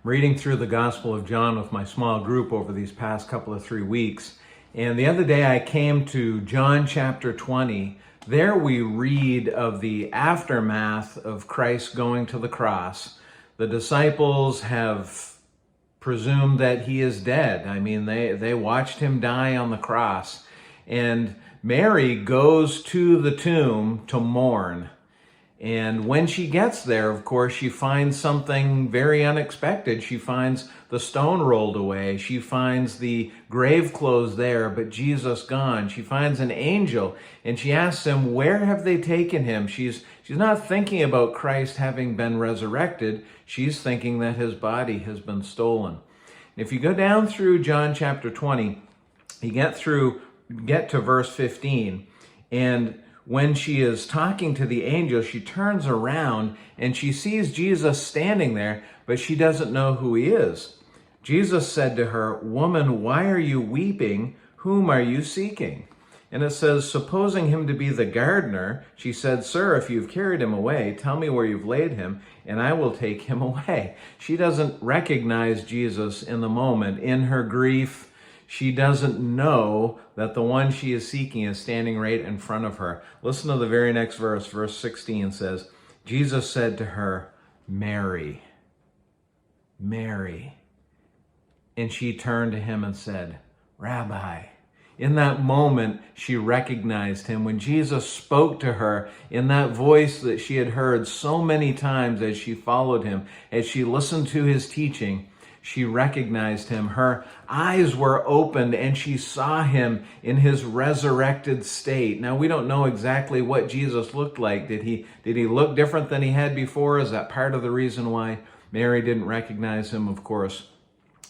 reading through the Gospel of John with my small group over these past couple of 3 weeks. And the other day I came to John chapter 20. There we read of the aftermath of Christ going to the cross. The disciples have presumed that he is dead. I mean, they watched him die on the cross. And Mary goes to the tomb to mourn. And when she gets there, of course, she finds something very unexpected. She finds the stone rolled away. She finds the grave clothes there, but Jesus gone. She finds an angel, and she asks him, where have they taken him? She's not thinking about Christ having been resurrected. She's thinking that his body has been stolen. If you go down through John chapter 20, you get to verse 15, and when she is talking to the angel, she turns around and she sees Jesus standing there, but she doesn't know who he is. Jesus said to her, "Woman, why are you weeping? Whom are you seeking?" And it says, supposing him to be the gardener, she said, "Sir, if you've carried him away, tell me where you've laid him, and I will take him away." She doesn't recognize Jesus in the moment. In her grief, she doesn't know that the one she is seeking is standing right in front of her. Listen to the very next verse. Verse 16 says, Jesus said to her, "Mary, Mary." And she turned to him and said, "Rabbi." In that moment, she recognized him. When Jesus spoke to her in that voice that she had heard so many times as she followed him, as she listened to his teaching, she recognized him. Her eyes were opened and she saw him in his resurrected state. Now, we don't know exactly what Jesus looked like. Did he look different than he had before? Is that part of the reason why Mary didn't recognize him? Of course,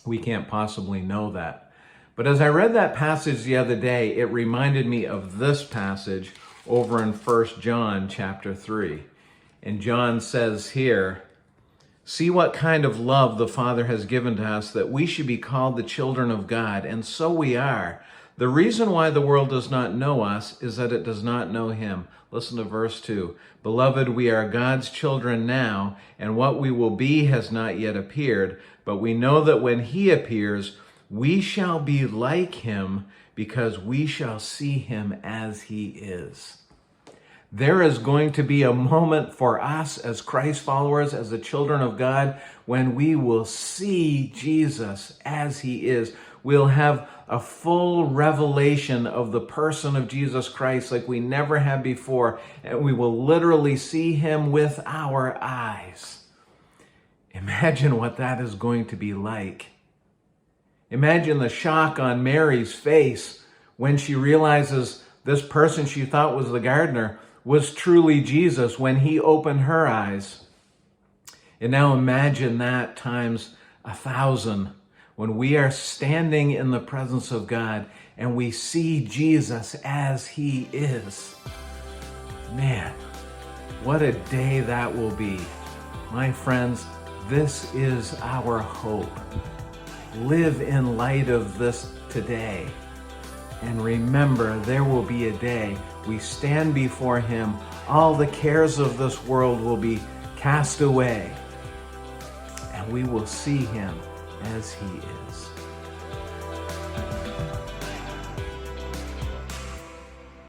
we can't possibly know that. But as I read that passage the other day, it reminded me of this passage over in 1 John chapter 3. And John says here, "See what kind of love the Father has given to us, that we should be called the children of God, and so we are. The reason why the world does not know us is that it does not know him." Listen to verse 2. "Beloved, we are God's children now, and what we will be has not yet appeared, but we know that when he appears, we shall be like him, because we shall see him as he is." There is going to be a moment for us as Christ followers, as the children of God, when we will see Jesus as he is. We'll have a full revelation of the person of Jesus Christ like we never had before, and we will literally see him with our eyes. Imagine what that is going to be like. Imagine the shock on Mary's face when she realizes this person she thought was the gardener was truly Jesus when he opened her eyes. And now imagine that times 1,000 when we are standing in the presence of God and we see Jesus as he is. Man, what a day that will be. My friends, this is our hope. Live in light of this today. And remember, there will be a day we stand before him. All the cares of this world will be cast away, and we will see him as he is.